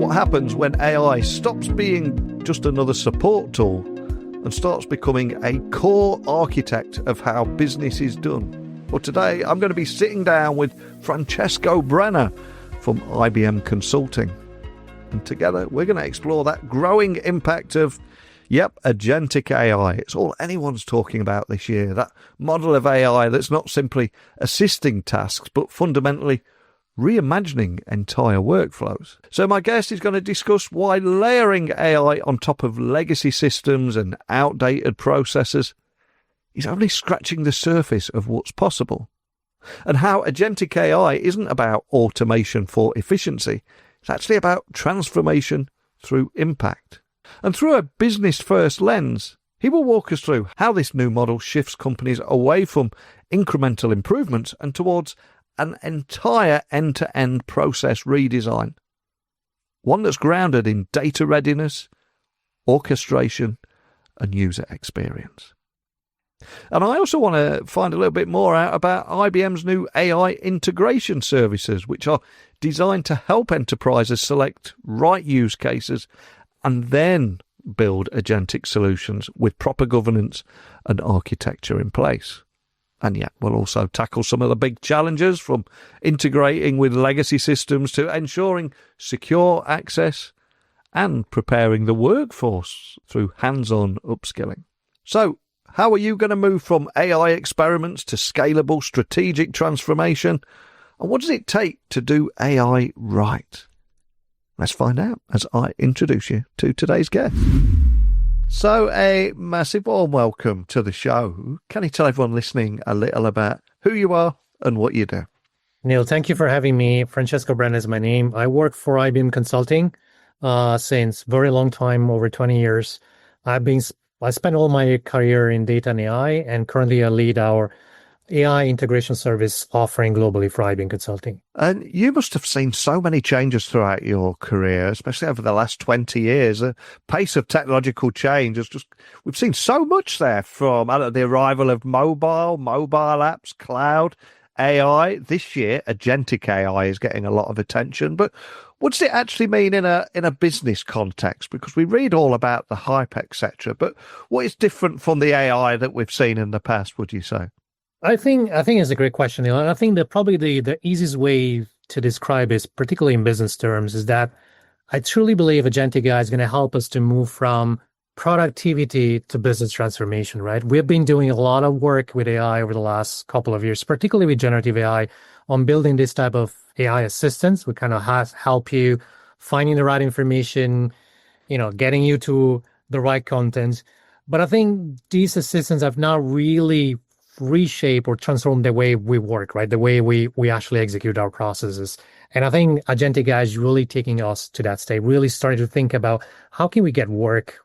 What happens when AI stops being just another support tool and starts becoming a core architect of how business is done? Well, today I'm going to be sitting down with Francesco Brenna from IBM Consulting. And together we're going to explore that growing impact of, agentic AI. It's all anyone's talking about this year. That model of AI that's not simply assisting tasks, but fundamentally reimagining entire workflows. So my guest is going to discuss why layering AI on top of legacy systems and outdated processes is only scratching the surface of what's possible, and how agentic AI isn't about automation for efficiency. It's actually about transformation through impact. And through a business-first lens, he will walk us through how this new model shifts companies away from incremental improvements and towards an entire end-to-end process redesign. One that's grounded in data readiness, orchestration, and user experience. And I also want to find a little bit more out about IBM's new AI integration services, which are designed to help enterprises select right use cases and then build agentic solutions with proper governance and architecture in place. And yet we'll also tackle some of the big challenges, from integrating with legacy systems to ensuring secure access and preparing the workforce through hands-on upskilling. So, how are you going to move from AI experiments to scalable strategic transformation? And what does it take to do AI right? Let's find out as I introduce you to today's guest. So a massive warm welcome to the show. Can you tell everyone listening a little about who you are and what you do? Neil, thank you for having me. Francesco Brenna is my name. I work for IBM Consulting since very long time, over 20 years. I spent all my career in data and AI, and currently I lead our AI integration service offering globally for IBM Consulting. And you must have seen so many changes throughout your career, especially over the last 20 years. The pace of technological change is we've seen so much there, from the arrival of mobile apps, cloud, AI. This year, agentic AI is getting a lot of attention. But what does it actually mean in a business context? Because we read all about the hype, etc. But what is different from the AI that we've seen in the past, would you say? I think it's a great question, Neil. And I think that probably the easiest way to describe it, particularly in business terms, is that I truly believe agentic AI is going to help us to move from productivity to business transformation, right? We've been doing a lot of work with AI over the last couple of years, particularly with generative AI, on building this type of AI assistance. We kind of help you finding the right information, getting you to the right content. But I think these assistants have not really reshape or transform the way we work, right? The way we actually execute our processes. And I think agentic AI is really taking us to that state, really starting to think about how can we get work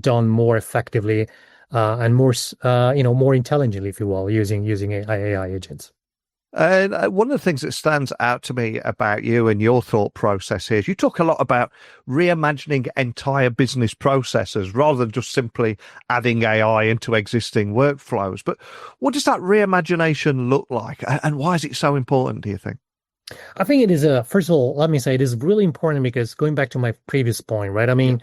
done more effectively and more intelligently, if you will, using AI agents. And one of the things that stands out to me about you and your thought process here is you talk a lot about reimagining entire business processes rather than just simply adding AI into existing workflows. But what does that reimagination look like, and why is it so important, do you think? I think it is first of all, let me say it is really important because going back to my previous point, right? I mean,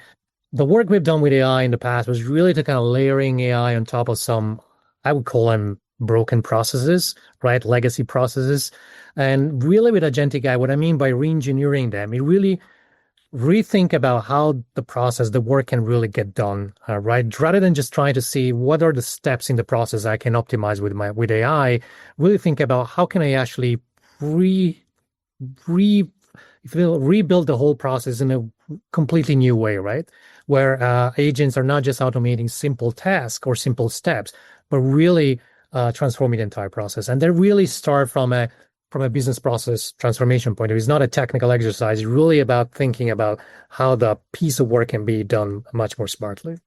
the work we've done with AI in the past was really to kind of layering AI on top of some, I would call them broken processes, right? Legacy processes. And really with agentic AI, what I mean by re-engineering them, it really rethink about how the work can really get done, right? Rather than just trying to see what are the steps in the process I can optimize with AI, really think about how can I actually rebuild the whole process in a completely new way, right? Where agents are not just automating simple tasks or simple steps, but really transforming the entire process. And they really start from a business process transformation point of view. It's not a technical exercise. It's really about thinking about how the piece of work can be done much more smartly.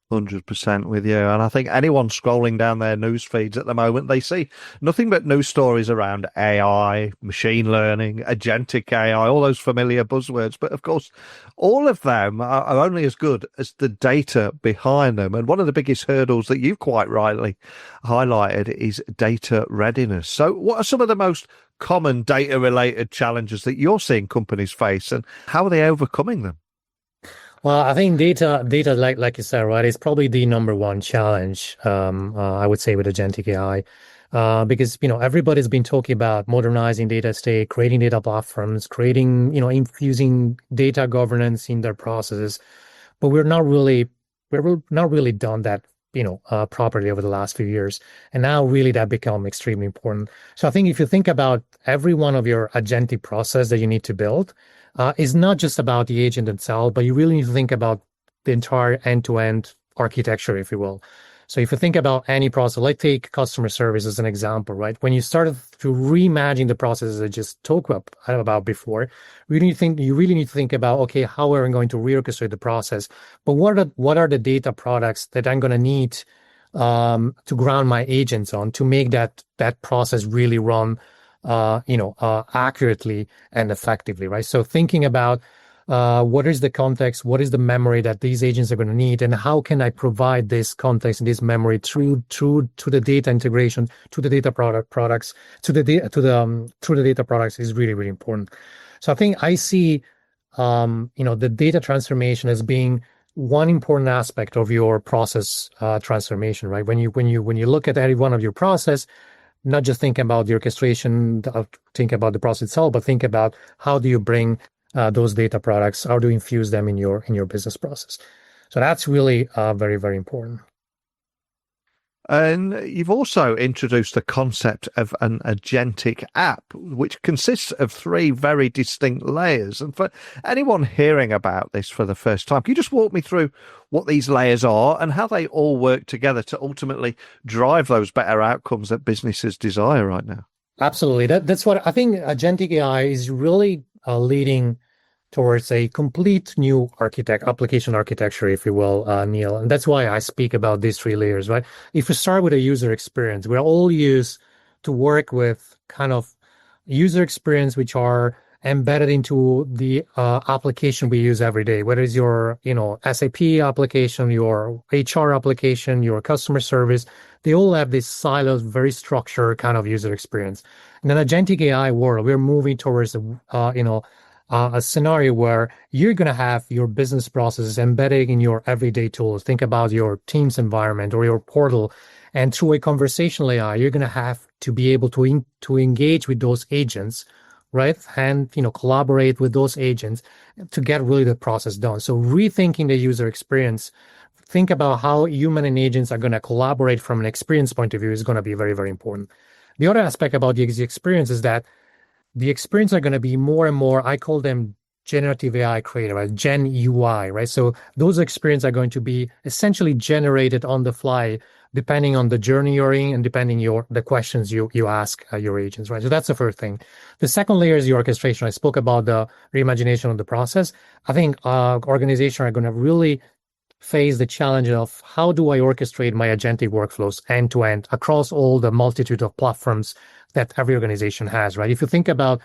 100% with you. And I think anyone scrolling down their news feeds at the moment, they see nothing but news stories around AI, machine learning, agentic AI, all those familiar buzzwords. But of course, all of them are only as good as the data behind them. And one of the biggest hurdles that you've quite rightly highlighted is data readiness. So what are some of the most common data-related challenges that you're seeing companies face, and how are they overcoming them? Well, I think data, like you said, right, is probably the number one challenge. I would say with agentic AI, because everybody's been talking about modernizing data estate, creating data platforms, creating infusing data governance in their processes, but we're not really done that properly over the last few years, and now really that become extremely important. So I think if you think about every one of your agentic process that you need to build, is not just about the agent itself, but you really need to think about the entire end-to-end architecture, if you will. So if you think about any process, let's take customer service as an example, right? When you started to reimagine the processes I just talked about before, you really need to think about, okay, how are we going to reorchestrate the process? But what are the data products that I'm going to need to ground my agents on to make that process really run accurately and effectively, right? So thinking about what is the context, what is the memory that these agents are going to need, and how can I provide this context and this memory through to the data integration, to the data products, through the data products is really, really important. So I think I see the data transformation as being one important aspect of your process transformation, right? When you look at every one of your process, not just think about the orchestration, think about the process itself, but think about how do you bring those data products, how do you infuse them in your business process. So that's really very, very important. And you've also introduced the concept of an agentic app, which consists of 3 very distinct layers. And for anyone hearing about this for the first time, can you just walk me through what these layers are and how they all work together to ultimately drive those better outcomes that businesses desire right now? Absolutely. That's what I think agentic AI is really leading towards a complete new application architecture, if you will, Neil. And that's why I speak about these 3 layers, right? If we start with a user experience, we're all used to work with kind of user experience, which are embedded into the application we use every day, whether it's your, SAP application, your HR application, your customer service, they all have this siloed, very structured kind of user experience. In an agentic AI world, we're moving towards, a scenario where you're going to have your business processes embedded in your everyday tools. Think about your Teams environment or your portal. And through a conversational AI, you're going to have to be able to engage with those agents, right? And, collaborate with those agents to get really the process done. So rethinking the user experience, think about how human and agents are going to collaborate from an experience point of view is going to be very, very important. The other aspect about the experience is that the experience are going to be more and more, I call them generative AI creative, right? Gen UI, right? So those experiences are going to be essentially generated on the fly, depending on the journey you're in and depending the questions you ask your agents, right? So that's the first thing. The second layer is the orchestration. I spoke about the reimagination of the process. I think organizations are going to really face the challenge of how do I orchestrate my agentic workflows end to end across all the multitude of platforms that every organization has, right? If you think about,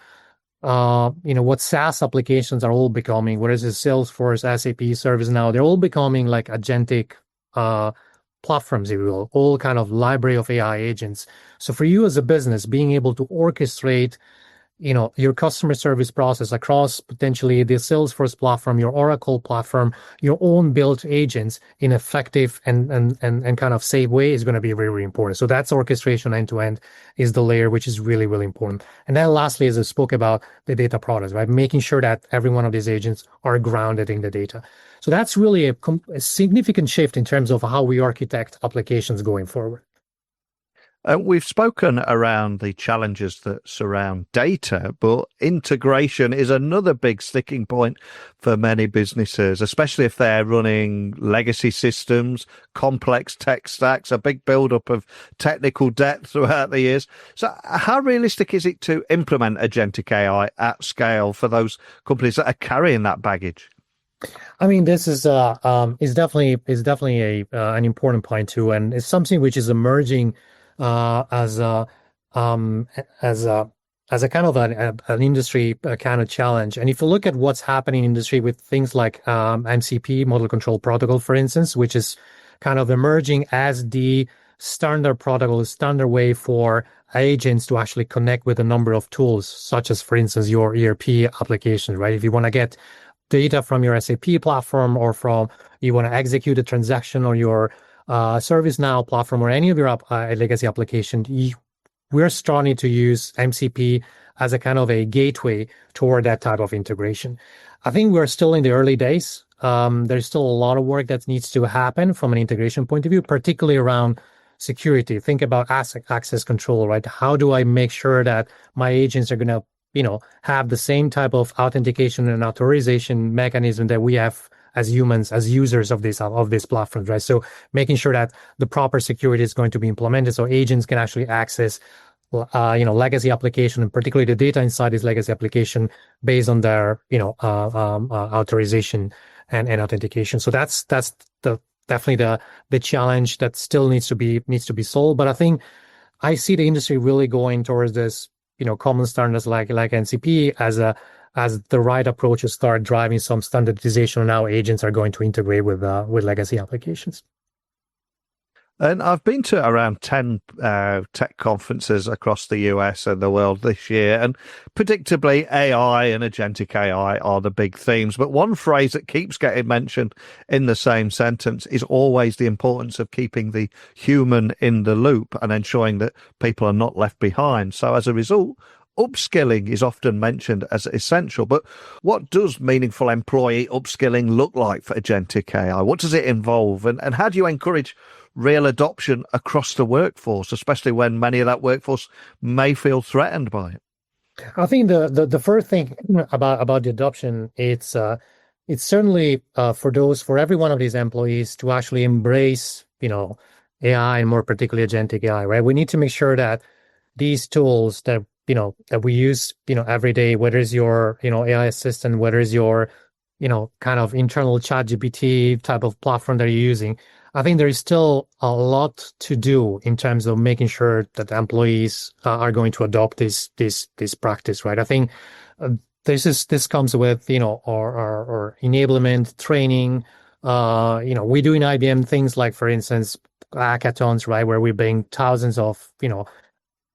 what SaaS applications are all becoming, whether it's Salesforce, SAP, ServiceNow, they're all becoming like agentic platforms, if you will, all kind of library of AI agents. So for you as a business, being able to orchestrate your customer service process across potentially the Salesforce platform, your Oracle platform, your own built agents in effective and kind of safe way is going to be very, very important. So that's orchestration end to end is the layer, which is really, really important. And then lastly, as I spoke about the data products, right? Making sure that every one of these agents are grounded in the data. So that's really a significant shift in terms of how we architect applications going forward. We've spoken around the challenges that surround data, but integration is another big sticking point for many businesses, especially if they're running legacy systems, complex tech stacks, a big buildup of technical debt throughout the years. So how realistic is it to implement agentic AI at scale for those companies that are carrying that baggage? I mean, this is definitely an important point too, and it's something which is emerging as a kind of an industry kind of challenge. And if you look at what's happening in industry with things like MCP, Model Control Protocol, for instance, which is kind of emerging as the standard protocol, standard way for agents to actually connect with a number of tools, such as, for instance, your ERP application, right? If you want to get data from your SAP platform, or from you want to execute a transaction on your ServiceNow platform or any of your legacy application, we're starting to use MCP as a kind of a gateway toward that type of integration. I think we're still in the early days. There's still a lot of work that needs to happen from an integration point of view, particularly around security. Think about access control, right? How do I make sure that my agents are going to, have the same type of authentication and authorization mechanism that we have as humans, as users of these platforms, right? So making sure that the proper security is going to be implemented, so agents can actually access, legacy application, and particularly the data inside this legacy application based on their, authorization and authentication. So that's definitely the challenge that still needs to be solved. But I think I see the industry really going towards this, common standards like NCP as the right approach to start driving some standardization on how agents are going to integrate with legacy applications. And I've been to around 10 tech conferences across the US and the world this year, and predictably AI and agentic AI are the big themes. But one phrase that keeps getting mentioned in the same sentence is always the importance of keeping the human in the loop and ensuring that people are not left behind. So as a result, upskilling is often mentioned as essential. But what does meaningful employee upskilling look like for agentic AI? What does it involve? And how do you encourage real adoption across the workforce, especially when many of that workforce may feel threatened by it? I think the first thing about the adoption, it's certainly for every one of these employees to actually embrace, AI, and more particularly agentic AI, right? We need to make sure that these tools that we use, every day, whether it's your, AI assistant, whether it's your, kind of internal ChatGPT type of platform that you're using, I think there is still a lot to do in terms of making sure that employees are going to adopt this practice, right? I think this comes with, our enablement training. We do in IBM things like, for instance, hackathons, right, where we bring thousands of,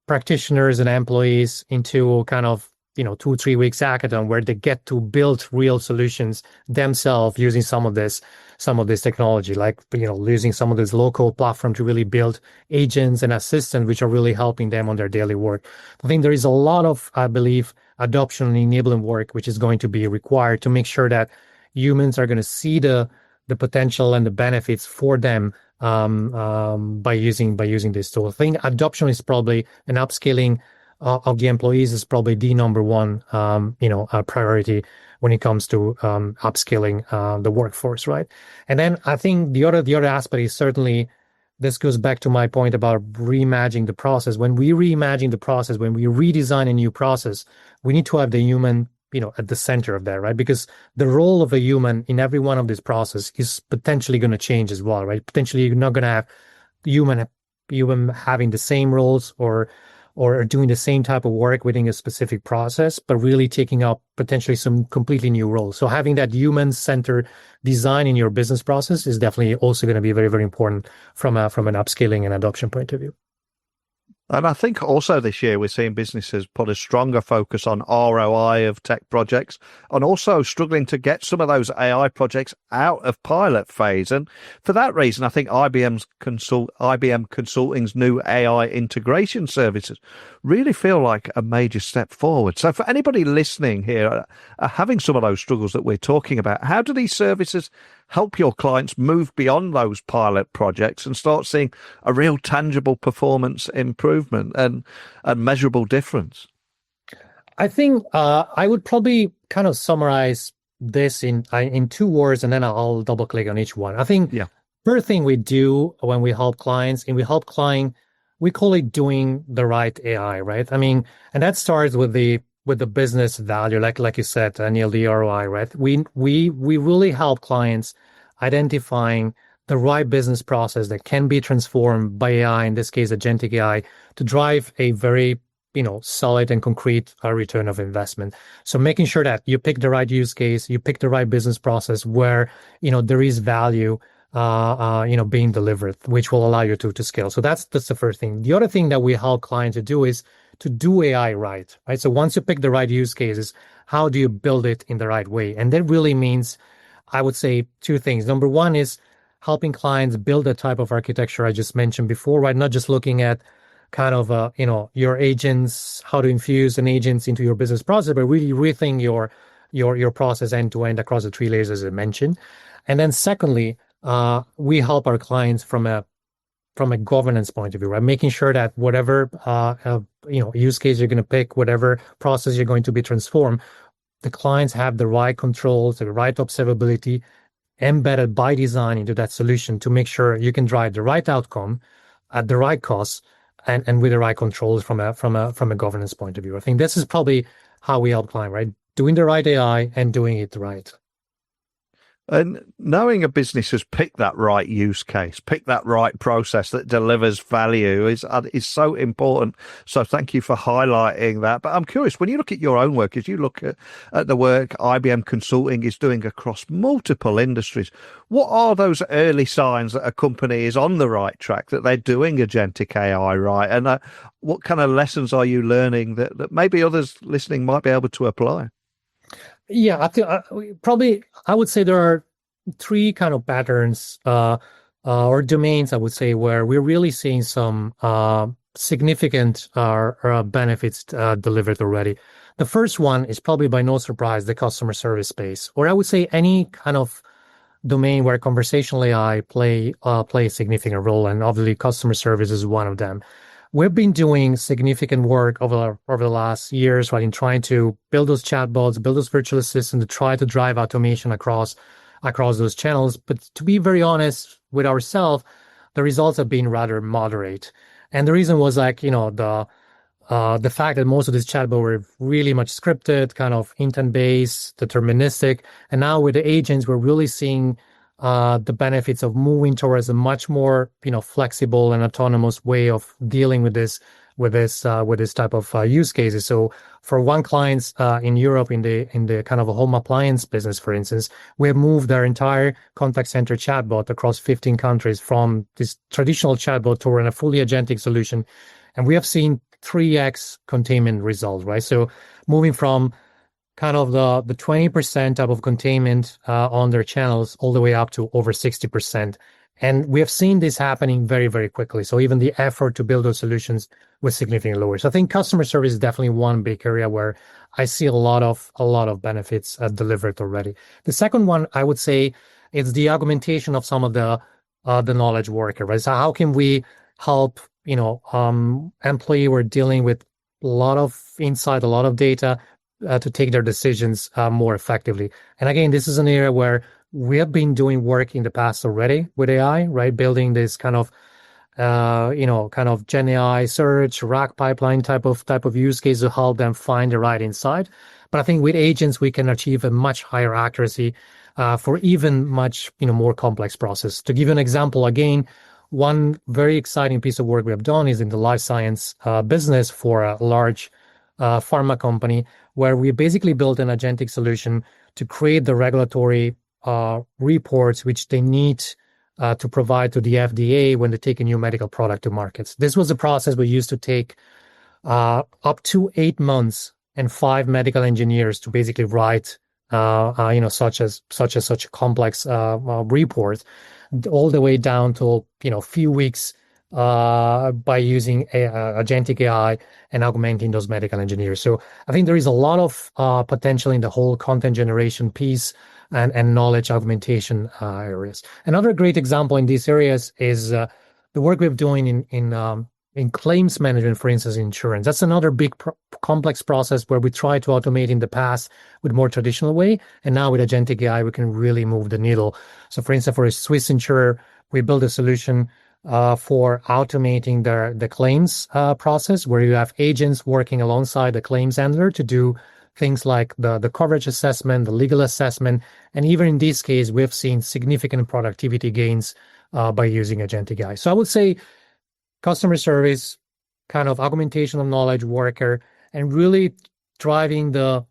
practitioners and employees into kind of 2-3 weeks hackathon where they get to build real solutions themselves using some of this technology, like using some of this local platform to really build agents and assistants which are really helping them on their daily work. I think there is a lot of, I believe, adoption and enabling work which is going to be required to make sure that humans are going to see the potential and the benefits for them by using this tool. I think adoption is probably, an upskilling of the employees is probably the number one, priority when it comes to upskilling the workforce, right? And then I think the other aspect is certainly, this goes back to my point about reimagining the process. When we reimagine the process, when we redesign a new process, we need to have the human, at the center of that, right? Because the role of a human in every one of this process is potentially going to change as well, right? Potentially, you're not going to have human having the same roles or doing the same type of work within a specific process, but really taking up potentially some completely new roles. So having that human-centered design in your business process is definitely also going to be very, very important from an upskilling and adoption point of view. And I think also this year we're seeing businesses put a stronger focus on ROI of tech projects, and also struggling to get some of those AI projects out of pilot phase. And for that reason, I think IBM Consulting's new AI integration services really feel like a major step forward. So for anybody listening here, having some of those struggles that we're talking about, how do these services help your clients move beyond those pilot projects and start seeing a real tangible performance improvement and measurable difference? I think I would probably kind of summarize this in 2 words, and then I'll double click on each one. I think first thing we do when we help clients, we call it doing the right AI, right? I mean, and that starts with the business value, like you said, Neil, the ROI, right? We really help clients identifying the right business process that can be transformed by AI, in this case, agentic AI, to drive a very solid and concrete return of investment. So making sure that you pick the right use case, you pick the right business process where there is value being delivered, which will allow you to scale. So that's the first thing. The other thing that we help clients to do is to do AI right? So once you pick the right use cases, how do you build it in the right way? And that really means, I would say, two things. Number one is helping clients build the type of architecture I just mentioned before, right? Not just looking at kind of, your agents, how to infuse an agents into your business process, but really rethink your process end to end across the three layers, as I mentioned. And then secondly, we help our clients from a governance point of view, right? Making sure that whatever use case you're going to pick, whatever process you're going to be transformed, the clients have the right controls, the right observability embedded by design into that solution to make sure you can drive the right outcome at the right cost and with the right controls from a governance point of view. I think this is probably how we help clients, right? Doing the right AI and doing it right. And knowing a business has picked that right use case, picked that right process that delivers value is so important. So thank you for highlighting that. But I'm curious, when you look at your own work, as you look at the work IBM Consulting is doing across multiple industries, what are those early signs that a company is on the right track, that they're doing agentic AI right? And what kind of lessons are you learning that maybe others listening might be able to apply? Yeah, I think I would say there are three kind of patterns or domains, I would say, where we're really seeing some significant benefits delivered already. The first one is probably by no surprise the customer service space, or I would say any kind of domain where conversational AI play a significant role, and obviously customer service is one of them. We've been doing significant work over the last years, right, in trying to build those chatbots, build those virtual assistants, to try to drive automation across those channels. But to be very honest with ourselves, the results have been rather moderate. And the reason was the fact that most of these chatbots were really much scripted, kind of intent-based, deterministic. And now with the agents, we're really seeing the benefits of moving towards a much more, flexible and autonomous way of dealing with this type of use cases. So for one client in Europe, in the kind of a home appliance business, for instance, we have moved our entire contact center chatbot across 15 countries from this traditional chatbot toward a fully agentic solution, and we have seen 3x containment result, right? So moving from kind of the 20% type of containment on their channels all the way up to over 60%. And we have seen this happening very, very quickly. So even the effort to build those solutions was significantly lower. So I think customer service is definitely one big area where I see a lot of benefits delivered already. The second one, I would say, is the augmentation of some of the knowledge worker, right? So how can we help, employee who are dealing with a lot of insight, a lot of data, to take their decisions more effectively. And again, this is an area where we have been doing work in the past already with AI, right? Building this kind of Gen AI search, RAG pipeline type of use case to help them find the right insight. But I think with agents, we can achieve a much higher accuracy for even much more complex process. To give you an example, again, one very exciting piece of work we have done is in the life science business for a large pharma company, where we basically built an agentic solution to create the regulatory reports which they need to provide to the FDA when they take a new medical product to markets. This was a process we used to take up to 8 months and 5 medical engineers to basically write such a complex report, all the way down to a few weeks by using agentic AI and augmenting those medical engineers. So I think there is a lot of potential in the whole content generation piece and knowledge augmentation areas. Another great example in these areas is the work we're doing in claims management, for instance, insurance. That's another big complex process where we tried to automate in the past with more traditional way, and now with agentic AI we can really move the needle. So for instance, for a Swiss insurer, we built a solution for automating the claims process, where you have agents working alongside the claims handler to do things like the coverage assessment, the legal assessment, and even in this case, we've seen significant productivity gains by using agentic AI. So I would say customer service, kind of augmentation of knowledge worker, and really driving the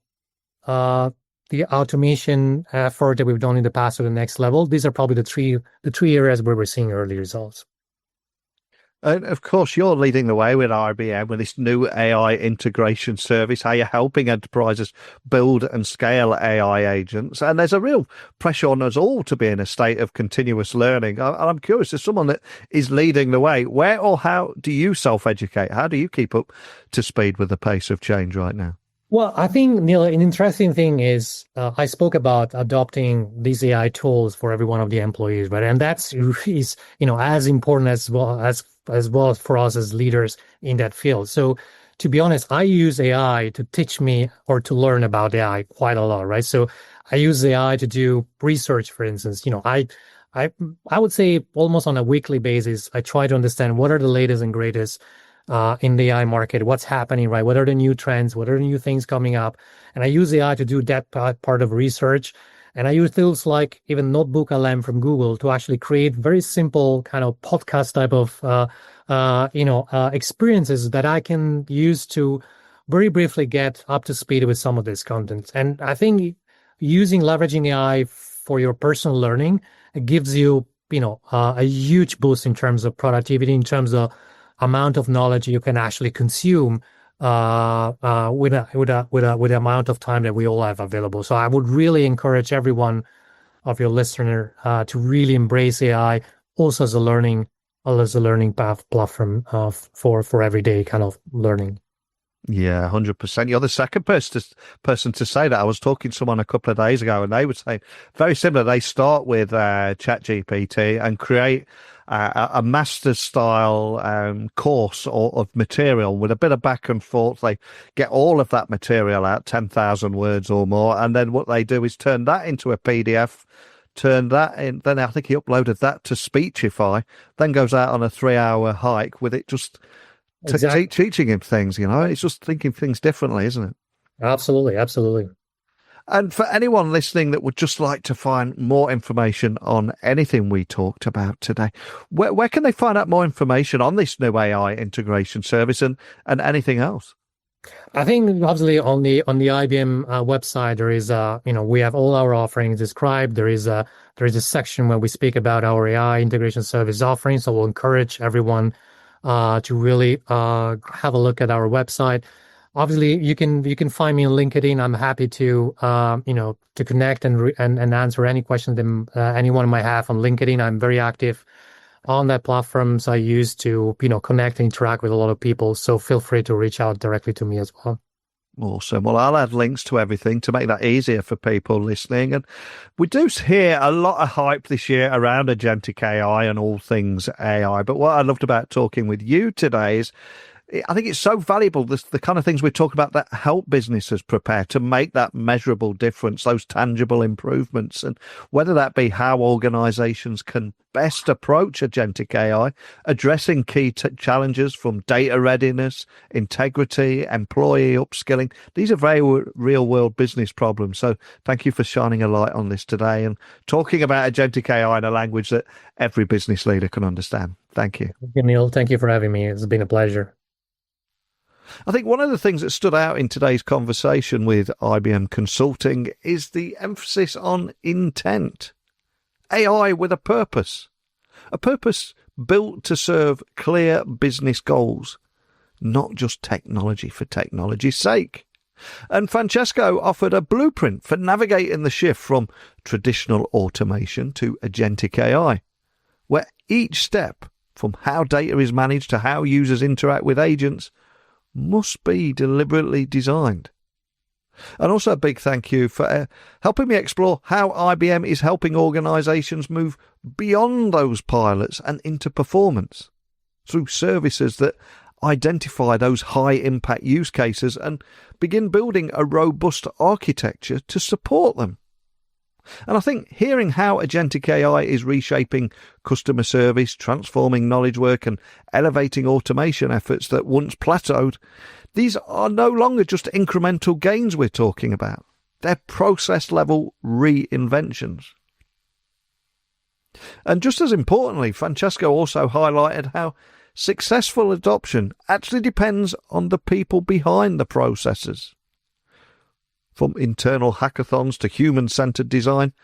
the automation effort that we've done in the past to the next level. These are probably the three areas where we're seeing early results. And of course, you're leading the way with IBM with this new AI integration service, how you're helping enterprises build and scale AI agents. And there's a real pressure on us all to be in a state of continuous learning. And I'm curious, as someone that is leading the way, where or how do you self-educate? How do you keep up to speed with the pace of change right now? Well, I think, Neil, an interesting thing is I spoke about adopting these AI tools for every one of the employees, right? And that's is, as important as well for us as leaders in that field. So to be honest, I use AI to teach me or to learn about AI quite a lot, right? So I use AI to do research, for instance. I would say almost on a weekly basis, I try to understand what are the latest and greatest in the AI market, what's happening, right? What are the new trends? What are the new things coming up? And I use AI to do that part of research. And I use tools like even Notebook LM from Google to actually create very simple kind of podcast type of, experiences that I can use to very briefly get up to speed with some of this content. And I think leveraging AI for your personal learning, it gives you, a huge boost in terms of productivity, in terms of amount of knowledge you can actually consume with the amount of time that we all have available. So I would really encourage everyone of your listener to really embrace AI also as a learning path platform for everyday kind of learning. Yeah, 100%. You're the second person to say that. I was talking to someone a couple of days ago, and they were saying very similar. They start with ChatGPT and create a master's style course of material with a bit of back and forth. They get all of that material out, 10,000 words or more, and then what they do is turn that into a PDF. Turn that in. Then I think he uploaded that to Speechify. Then goes out on a 3-hour hike with it just. Exactly. Teaching him things, it's just thinking things differently, isn't it? Absolutely. And for anyone listening that would just like to find more information on anything we talked about today, where can they find out more information on this new AI integration service and anything else? I think obviously on the IBM website there is we have all our offerings described. There is a section where we speak about our AI integration service offerings. So we'll encourage everyone to really have a look at our website. Obviously, you can find me on LinkedIn. I'm happy to to connect and answer any questions that anyone might have on LinkedIn. I'm very active on that platform, so I use to connect and interact with a lot of people. So feel free to reach out directly to me as well. Awesome. Well, I'll add links to everything to make that easier for people listening. And we do hear a lot of hype this year around agentic AI and all things AI. But what I loved about talking with you today is I think it's so valuable, the kind of things we talk about that help businesses prepare to make that measurable difference, those tangible improvements, and whether that be how organizations can best approach agentic AI, addressing key challenges from data readiness, integrity, employee upskilling. These are very real world business problems. So thank you for shining a light on this today and talking about agentic AI in a language that every business leader can understand. Thank you. Thank you, Neil. Thank you for having me. It's been a pleasure. I think one of the things that stood out in today's conversation with IBM Consulting is the emphasis on intent. AI with a purpose built to serve clear business goals, not just technology for technology's sake. And Francesco offered a blueprint for navigating the shift from traditional automation to agentic AI, where each step from how data is managed to how users interact with agents must be deliberately designed. And also a big thank you for helping me explore how IBM is helping organizations move beyond those pilots and into performance through services that identify those high impact use cases and begin building a robust architecture to support them. And I think hearing how agentic AI is reshaping customer service, transforming knowledge work, and elevating automation efforts that once plateaued, these are no longer just incremental gains we're talking about. They're process-level reinventions. And just as importantly, Francesco also highlighted how successful adoption actually depends on the people behind the processes. from internal hackathons to human-centered design,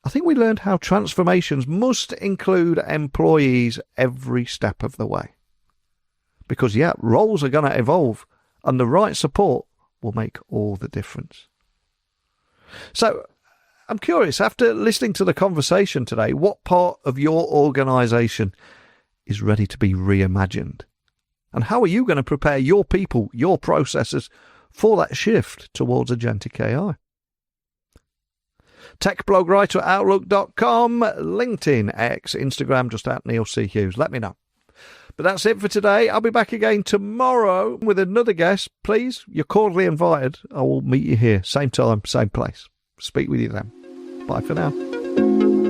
I think we learned how transformations must include employees every step of the way. Because, yeah, roles are going to evolve, and the right support will make all the difference. So, I'm curious, after listening to the conversation today, what part of your organisation is ready to be reimagined? And how are you going to prepare your people, your processes, for that shift towards agentic AI? Techblogwriter at outlook.com, LinkedIn, X, Instagram, just at Neil C. Hughes. Let me know. But that's it for today. I'll be back again tomorrow with another guest. Please, you're cordially invited. I will meet you here, same time, same place. Speak with you then. Bye for now.